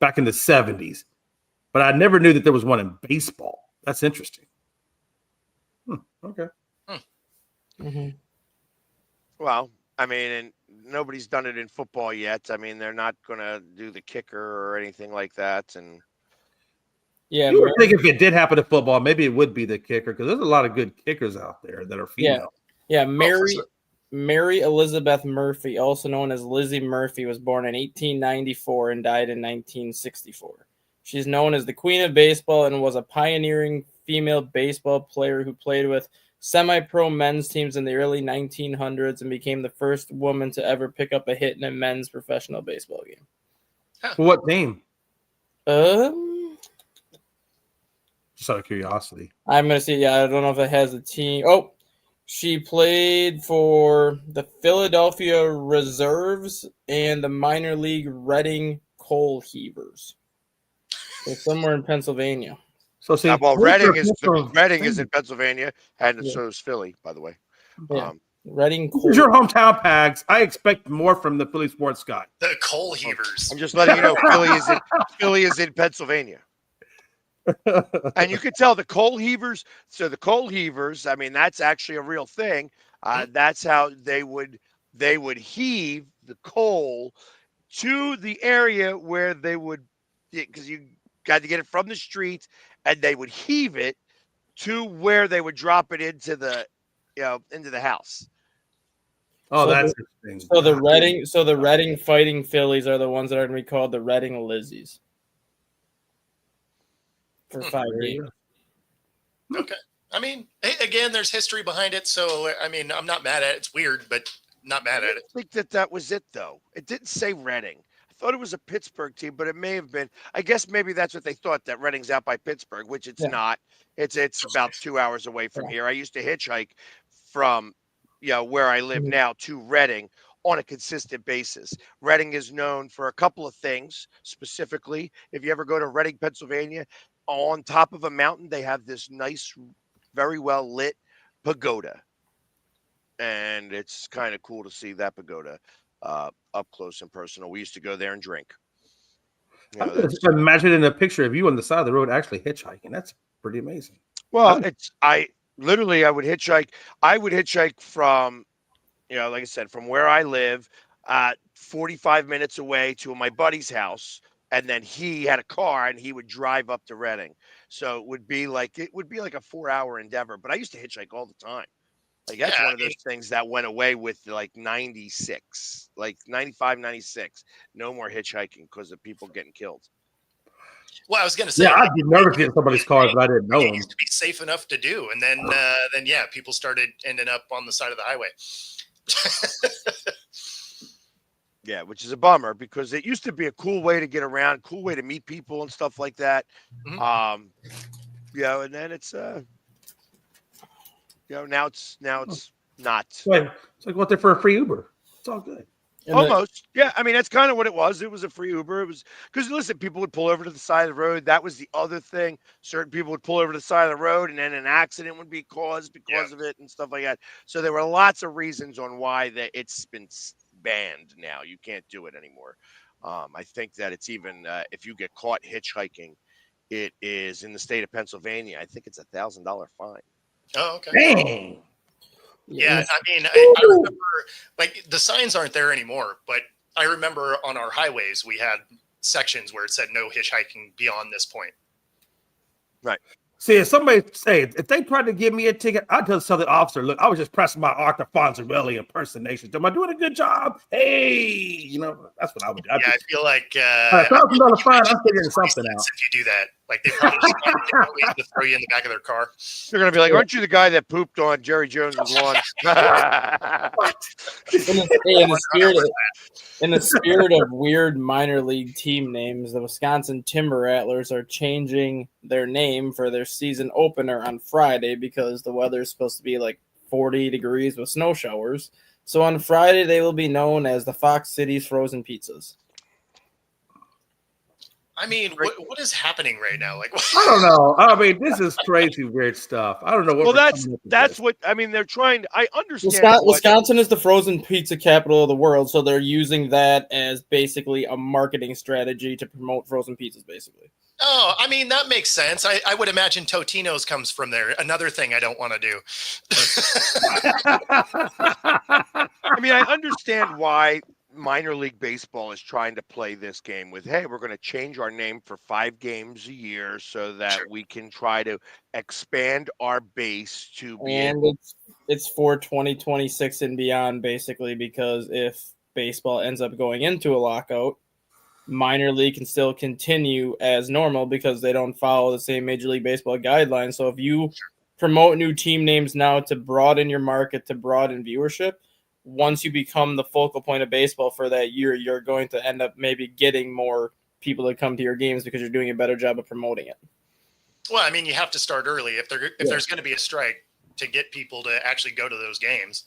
back in the 70s. But I never knew that there was one in baseball. That's interesting. Okay. Mm-hmm. Well, I mean, and nobody's done it in football yet. I mean, they're not going to do the kicker or anything like that. And Yeah, You would think if it did happen to football, maybe it would be the kicker because there's a lot of good kickers out there that are female. Yeah, sure. Mary Elizabeth Murphy, also known as Lizzie Murphy, was born in 1894 and died in 1964. She's known as the Queen of Baseball and was a pioneering female baseball player who played with semi-pro men's teams in the early 1900s and became the first woman to ever pick up a hit in a men's professional baseball game. What team? Just out of curiosity. I'm gonna see. Yeah, I don't know if it has a team. Oh, she played for the Philadelphia Reserves and the minor league Reading Coal Heavers. So somewhere in Pennsylvania. So see, well, Reading is Pennsylvania. in Pennsylvania, and Yeah. so is Philly, by the way. Yeah. Reading This Coal. is your hometown, Pags. I expect more from the Philly sports guy. The coal heavers. I'm just letting you know, Philly is in Pennsylvania. And you can tell the coal heavers. So the coal heavers, I mean, that's actually a real thing. That's how they would heave the coal to the area where they would, because you got to get it from the street, and they would heave it to where they would drop it into the house. Oh, So that's interesting. So the Reading Fighting Phillies are the ones that are going to be called the Reading Lizzies for 5 There you games. go. Okay. I mean, again, there's history behind it, so I mean, I'm not mad at it. It's weird, but not mad at it. I think that was it, though. It didn't say Reading. I thought it was a Pittsburgh team, but it may have been. I guess maybe that's what they thought, that Reading's out by Pittsburgh, which it's not. It's about 2 hours away from here. I used to hitchhike from where I live now to Reading on a consistent basis. Reading is known for a couple of things. Specifically, if you ever go to Reading, Pennsylvania, on top of a mountain, they have this nice, very well lit pagoda. And it's kind of cool to see that pagoda up close and personal. We used to go there and drink. I'm just imagining a picture of you on the side of the road actually hitchhiking. That's pretty amazing. Well, I would hitchhike. I would hitchhike from, like I said, from where I live, 45 minutes away to my buddy's house. And then he had a car and he would drive up to Reading. So it would be like a 4-hour endeavor. But I used to hitchhike all the time. Like that's one of those things that went away with like 96, like 95, 96. No more hitchhiking because of people getting killed. Well, I was going to say, Yeah, I'd be nervous getting somebody's car if I didn't know it him. used to be safe enough to do, and then people started ending up on the side of the highway. Yeah, which is a bummer because it used to be a cool way to get around, cool way to meet people and stuff like that. Mhm. And then it's now it's not. Wait, it's like what they're for a free Uber. It's all good. Almost. Yeah. I mean, that's kind of what it was. It was a free Uber. It was because, listen, people would pull over to the side of the road. That was the other thing. Certain people would pull over to the side of the road and then an accident would be caused because of it and stuff like that. So there were lots of reasons on why it's been banned now. You can't do it anymore. I think that it's even if you get caught hitchhiking, it is in the state of Pennsylvania. I think it's $1,000 fine. Oh, okay. Dang. Yeah, I mean, I remember, like, the signs aren't there anymore, but I remember on our highways we had sections where it said no hitchhiking beyond this point. See, if somebody if they tried to give me a ticket, I'd tell the officer, look, I was just pressing my Arthur Fonzarelli impersonation. Am I doing a good job? Hey, that's what I would do. Yeah, I feel like $1,000 fine, I'm figuring something out. if you do that, like they probably just find a different way to throw you in the back of their car. They're gonna be like, "Aren't you the guy that pooped on Jerry Jones's lawn?" In the spirit of weird minor league team names, the Wisconsin Timber Rattlers are changing their name for their season opener on Friday because the weather is supposed to be like 40 degrees with snow showers. So on Friday, they will be known as the Fox Cities Frozen Pizzas. I mean, what is happening right now? Like, I don't know. I mean, this is crazy, weird stuff. I don't know what. Well, that's what I mean. They're trying. I understand. Wisconsin is the frozen pizza capital of the world, so they're using that as basically a marketing strategy to promote frozen pizzas, basically. Oh, I mean, that makes sense. I would imagine Totino's comes from there. Another thing I don't want to do. I mean, I understand why minor league baseball is trying to play this game with, hey, we're going to change our name for 5 games a year so that we can try to expand our base to be. And it's for 2026 and beyond, basically, because if baseball ends up going into a lockout, minor league can still continue as normal because they don't follow the same Major League Baseball guidelines. So if you promote new team names now to broaden your market, to broaden viewership, once you become the focal point of baseball for that year, you're going to end up maybe getting more people to come to your games because you're doing a better job of promoting it. Well, I mean, you have to start early if there's going to be a strike to get people to actually go to those games.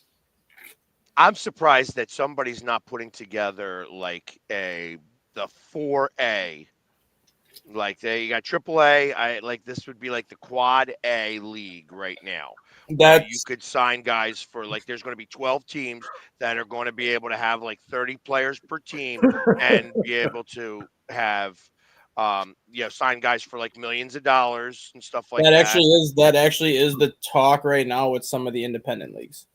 I'm surprised that somebody's not putting together like the 4A. Like you got AAA. This would be like the quad A league right now. You could sign guys for there's going to be 12 teams that are going to be able to have like 30 players per team and be able to have sign guys for like millions of dollars and stuff like that. That actually is the talk right now with some of the independent leagues.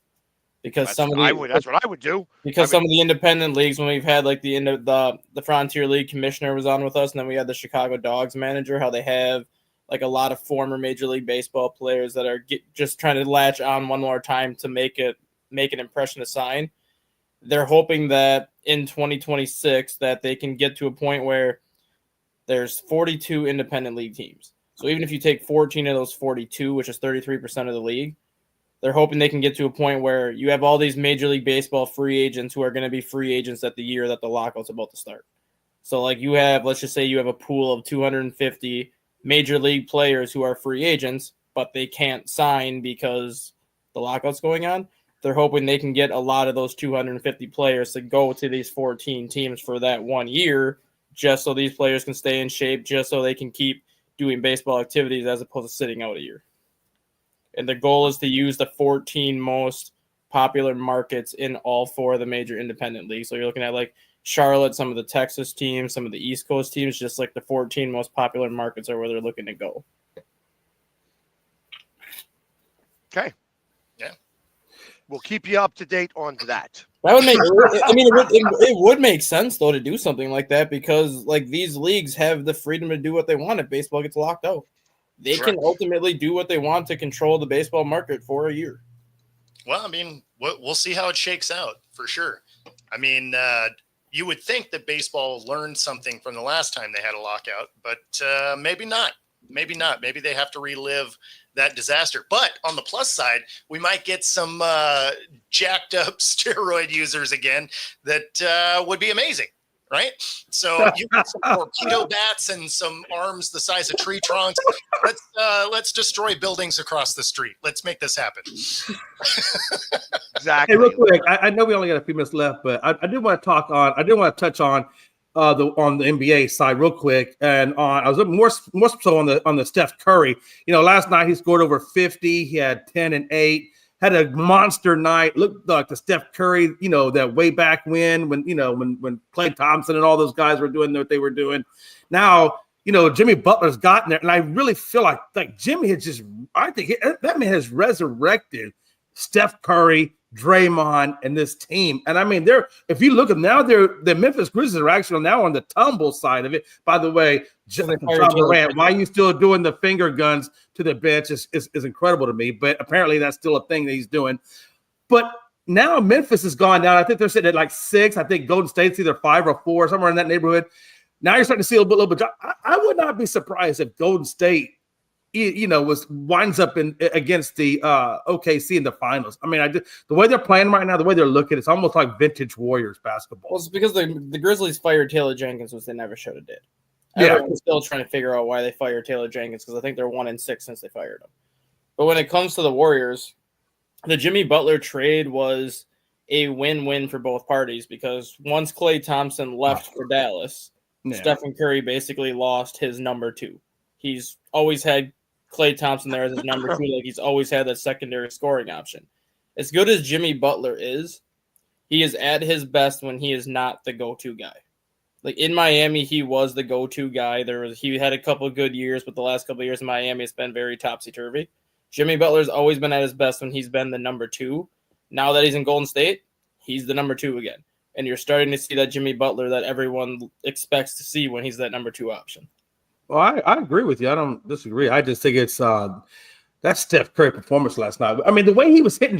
Because that's what I would do. Because some of the independent leagues, when we've had like the Frontier League commissioner was on with us, and then we had the Chicago Dogs manager, how they have like a lot of former Major League Baseball players that are just trying to latch on one more time to make an impression to sign. They're hoping that in 2026 that they can get to a point where there's 42 independent league teams. So even if you take 14 of those 42, which is 33% of the league, they're hoping they can get to a point where you have all these Major League Baseball free agents who are going to be free agents at the year that the lockout's about to start. So like let's just say you have a pool of 250 Major League players who are free agents, but they can't sign because the lockout's going on. They're hoping they can get a lot of those 250 players to go to these 14 teams for that 1 year, just so these players can stay in shape, just so they can keep doing baseball activities as opposed to sitting out a year. And the goal is to use the 14 most popular markets in all 4 of the major independent leagues. So you're looking at like Charlotte, some of the Texas teams, some of the East Coast teams, just like the 14 most popular markets are where they're looking to go. Okay. Yeah. We'll keep you up to date on that. That would make. It would make sense though to do something like that because like these leagues have the freedom to do what they want if baseball gets locked out. They can ultimately do what they want to control the baseball market for a year. Well, I mean, we'll see how it shakes out for sure. I mean, you would think that baseball learned something from the last time they had a lockout, but maybe not. Maybe not. Maybe they have to relive that disaster. But on the plus side, we might get some jacked up steroid users again that would be amazing, right? So you got some torpedo bats and some arms the size of tree trunks. Let's destroy buildings across the street. Let's make this happen. Exactly. Hey, real quick, I know we only got a few minutes left, but I did want to touch on the NBA side real quick, and I was more so on the Steph Curry. Last night he scored over 50. He had 10 and 8. had a monster night. Looked like the Steph Curry, that way back when Klay Thompson and all those guys were doing what they were doing. Now, Jimmy Butler's gotten there, and I really feel like Jimmy has that man has resurrected Steph Curry, Draymond, and this team. And I mean, if you look at now, the Memphis Grizzlies are actually now on the tumble side of it. By the way, John Morant, why are you still doing the finger guns to the bench is incredible to me. But apparently that's still a thing that he's doing. But now Memphis has gone down. I think they're sitting at 6. I think Golden State's either 5 or 4, somewhere in that neighborhood. Now you're starting to see a little bit. I would not be surprised if Golden State, winds up against the OKC in the finals. I mean, the way they're playing right now, the way they're looking, it's almost like vintage Warriors basketball. Well, it's because the Grizzlies fired Taylor Jenkins, which they never should have did. Yeah. I'm still trying to figure out why they fired Taylor Jenkins because I think they're 1-6 since they fired him. But when it comes to the Warriors, the Jimmy Butler trade was a win-win for both parties because once Klay Thompson left for Dallas, Stephen Curry basically lost his number 2. He's always had Klay Thompson there as his number 2, like he's always had that secondary scoring option. As good as Jimmy Butler is, he is at his best when he is not the go-to guy. Like in Miami, he was the go-to guy. He had a couple of good years, but the last couple of years in Miami, it's been very topsy-turvy. Jimmy Butler's always been at his best when he's been the number 2. Now that he's in Golden State, he's the number 2 again. And you're starting to see that Jimmy Butler that everyone expects to see when he's that number 2 option. Well, I agree with you. I don't disagree. I just think it's that Steph Curry performance last night. I mean, the way he was hitting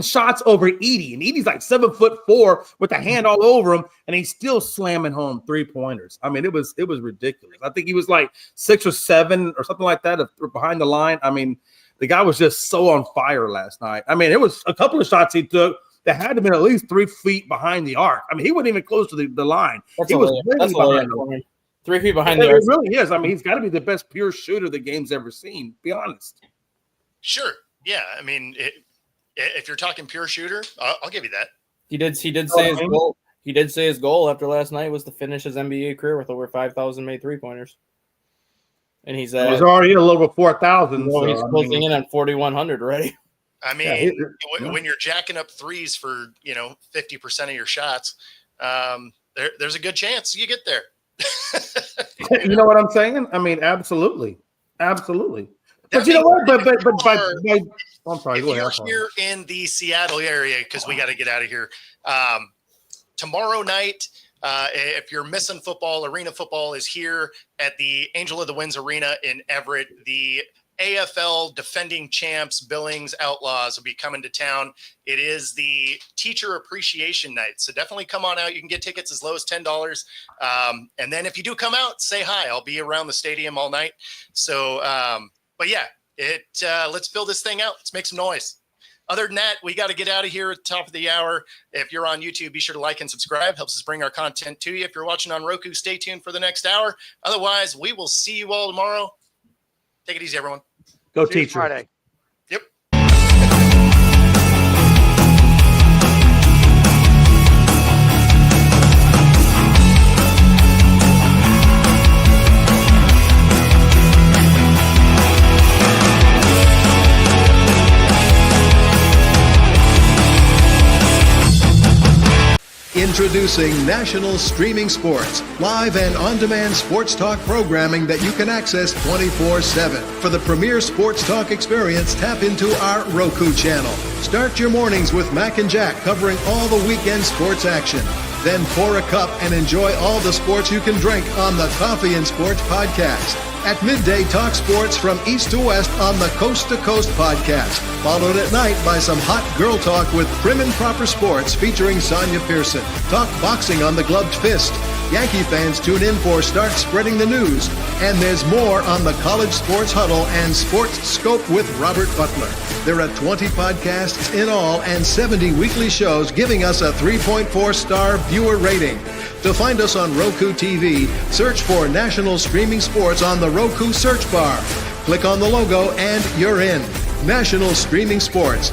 shots over Edey, and Edey's like 7'4" with a hand all over him, and he's still slamming home 3-pointers. I mean, it was ridiculous. I think he was like 6 or 7 or something like that behind the line. I mean, the guy was just so on fire last night. I mean, it was a couple of shots he took that had to be at least 3 feet behind the arc. I mean, he wasn't even close to the line. He was behind them. 3 feet behind the arc. It really is. I mean, he's got to be the best pure shooter the game's ever seen. Be honest. Sure. Yeah. I mean, if you're talking pure shooter, I'll give you that. He did say his goal. He did say his goal after last night was to finish his NBA career with over 5,000 made 3-pointers. And he's already a little over 4,000. He's closing in on 4,100 already. I mean, when you're jacking up threes for 50% of your shots, there's a good chance you get there. You know what I'm saying? I mean, absolutely. But you know what? But I'm sorry. If you're here in the Seattle area, because we got to get out of here, tomorrow night, if you're missing football, Arena Football is here at the Angel of the Winds Arena in Everett. The AFL defending champs, Billings Outlaws, will be coming to town. It is the teacher appreciation night. So definitely come on out. You can get tickets as low as $10. And then if you do come out, say hi. I'll be around the stadium all night. So, but yeah, let's fill this thing out. Let's make some noise. Other than that, we got to get out of here at the top of the hour. If you're on YouTube, be sure to like and subscribe. Helps us bring our content to you. If you're watching on Roku, stay tuned for the next hour. Otherwise, we will see you all tomorrow. Take it easy, everyone. Go teacher. Friday. Yep. Introducing National Streaming Sports, live and on-demand sports talk programming that you can access 24/7. For the premier sports talk experience, tap into our Roku channel. Start your mornings with Mac and Jack covering all the weekend sports action. Then pour a cup and enjoy all the sports you can drink on the Coffee and Sports podcast. At midday, talk sports from east to west on the Coast to Coast podcast. Followed at night by some hot girl talk with Prim and Proper Sports featuring Sonia Pearson. Talk boxing on the Gloved Fist. Yankee fans tune in for Start Spreading the News. And there's more on the College Sports Huddle and Sports Scope with Robert Butler. There are 20 podcasts in all and 70 weekly shows giving us a 3.4-star viewer rating. To find us on Roku TV, search for National Streaming Sports on the Roku search bar. Click on the logo and you're in. National Streaming Sports.